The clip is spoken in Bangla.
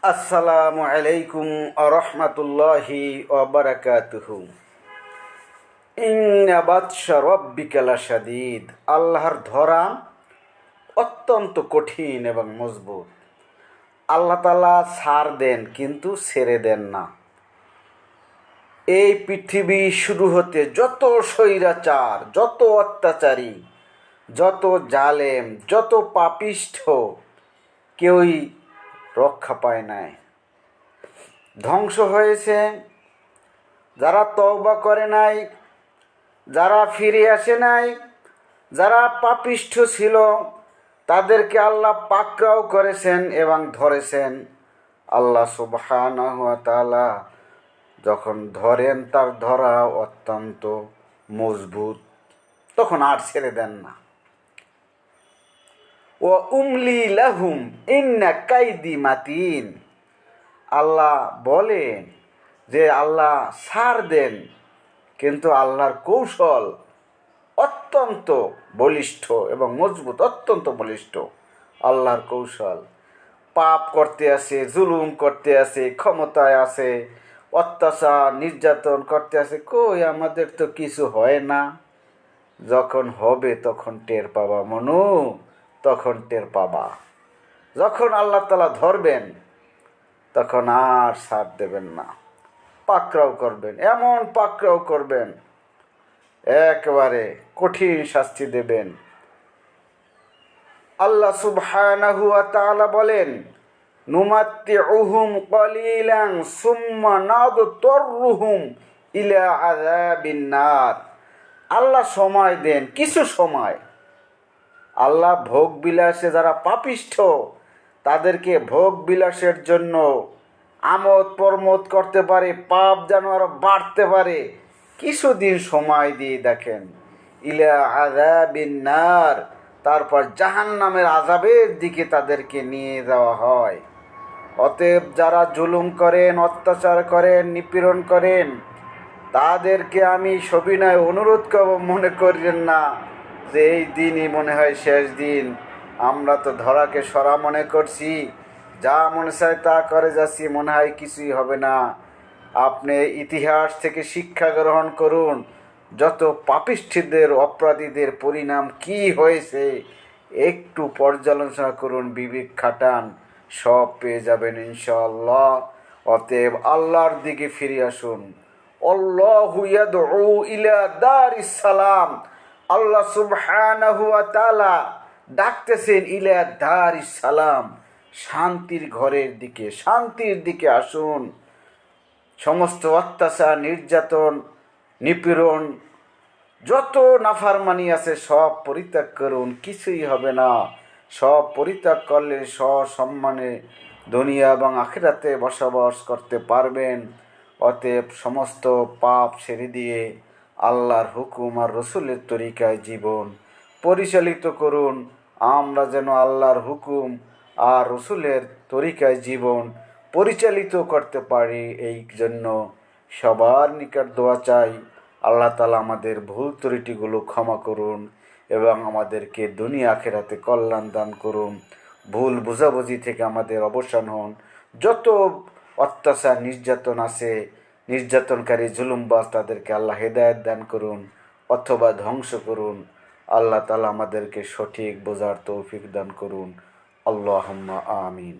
আসসালামু আলাইকুম আরহামাতুল্লাহি ওয়াবারাকাতুহু। ইন্না বাতশা রাব্বিকা লাশাদীদ। আল্লাহর ধরা অত্যন্ত কঠিন এবং মজবুত। আল্লাহ তাআলা ছাড় দেন কিন্তু ছেড়ে দেন না। এই পৃথিবী শুরু হতে যত স্বৈরাচার, যত অত্যাচারী, যত জালেম, যত পাপিষ্ঠ, কেউই রক্ষা পায় নাই। ধ্বংস হয়েছে যারা তওবা করে নাই, যারা ফিরে আসে নাই, যারা পাপিষ্ঠ ছিল, তাদেরকে আল্লাহ পাকড়াও করেছেন এবং ধরেছেন। আল্লাহ সুবহানাহু ওয়া তাআলা যখন ধরেন, তার ধরা অত্যন্ত মজবুত, তখন আর ছেড়ে দেন না। ওয়া উমলি লাহুম ইন্না কাইদি মাতিন। আল্লাহ বলেন যে আল্লাহ ছাড় দেন, কিন্তু আল্লাহর কৌশল অত্যন্ত বলিষ্ঠ এবং মজবুত, অত্যন্ত বলিষ্ঠ। আল্লাহর কৌশল পাপ করতে আসে, জুলুম করতে আসে, ক্ষমতায় আছে, অত্যাচার নির্যাতন করতে আসে, কই আমাদের তো কিছু হয় না। যখন হবে তখন টের পাবা মনু, তখন টের পাবা। যখন আল্লাহ তাআলা ধরবেন তখন আর ছাড় দেবেন না, পাকড়াও করবেন, এমন পাকড়াও করবেন, একেবারে কঠিন শাস্তি দেবেন। আল্লাহ সুবহানাহু ওয়া তাআলা বলেন, নুমাত্তিউহুম ক্বালিলান সুম্মা নাদতাররুহুম ইলা আযাবিন নার। আল্লাহ সময় দেন, কিছু সময়। আল্লাহ ভোগ বিলাসে যারা পাপিষ্ঠ, তাদেরকে ভোগ বিলাসের জন্য আমোদ প্রমোদ করতে পারে, পাপ যেন আরো বাড়তে পারে, কিছুদিন সময় দিয়ে দেখেন। ইলা আযাবিন নার, তারপর জাহান্নামের আযাবের দিকে তাদেরকে নিয়ে যাওয়া হয়। অতএব যারা জুলুম করেন, অত্যাচার করেন, নিপীড়ন করেন, তাদেরকে আমি সবিনয় অনুরোধ করব, মনে করেন না যে এই দিনই মনে হয় শেষ দিন। আমরা তো ধরাকে সরা মনে করছি, যা মনে চায় তা করে যাচ্ছি, মনে হয় কিছুই হবে না। আপনি ইতিহাস থেকে শিক্ষা গ্রহণ করুন, যত পাপিষ্ঠীদের, অপরাধীদের পরিণাম কি হয়েছে একটু পর্যালোচনা করুন, বিবেক খাটান, সব পেয়ে যাবেন ইনশাআল্লাহ। অতএব আল্লাহর দিকে ফিরে আসুন। আল্লাহু ইয়াদউ ইলা দারিস সালাম। আল্লাহ সুবহানাহু ওয়া তাআলা ডাকতেছেন ইলা দারিস সালাম, শান্তির ঘরের দিকে, শান্তির দিকে আসুন। সমস্ত অত্যাচার, নির্যাতন, নিপীড়ন, যত নাফরমানি আছে সব পরিত্যাগ করুন, কিছুই হবে না। সব পরিত্যাগ করলে সসম্মানে দুনিয়া এবং আখিরাতে বসবাস করতে পারবেন। অতএব সমস্ত পাপ ছেড়ে দিয়ে আল্লাহর হুকুম আর রসুলের তরিকায় জীবন পরিচালিত করুন। আমরা যেন আল্লাহর হুকুম আর রসুলের তরিকায় জীবন পরিচালিত করতে পারি, এই জন্য সবার নিকট দোয়া চাই। আল্লাহ তাআলা আমাদের ভুল ত্রুটিগুলো ক্ষমা করুন এবং আমাদেরকে দুনিয়া আখিরাতে কল্যাণ দান করুন। ভুল বোঝাবুঝি থেকে আমাদের অবসান হন। যত অত্যাচার নির্যাতন আছে, নির্যাতনকারী জুলুমবাজ, তাদেরকে আল্লাহ হেদায়েত দান করুন অথবা ধ্বংস করুন। আল্লাহ তাআলা আমাদেরকে সঠিক বোঝার তৌফিক দান করুন। আল্লাহুম্মা আমিন।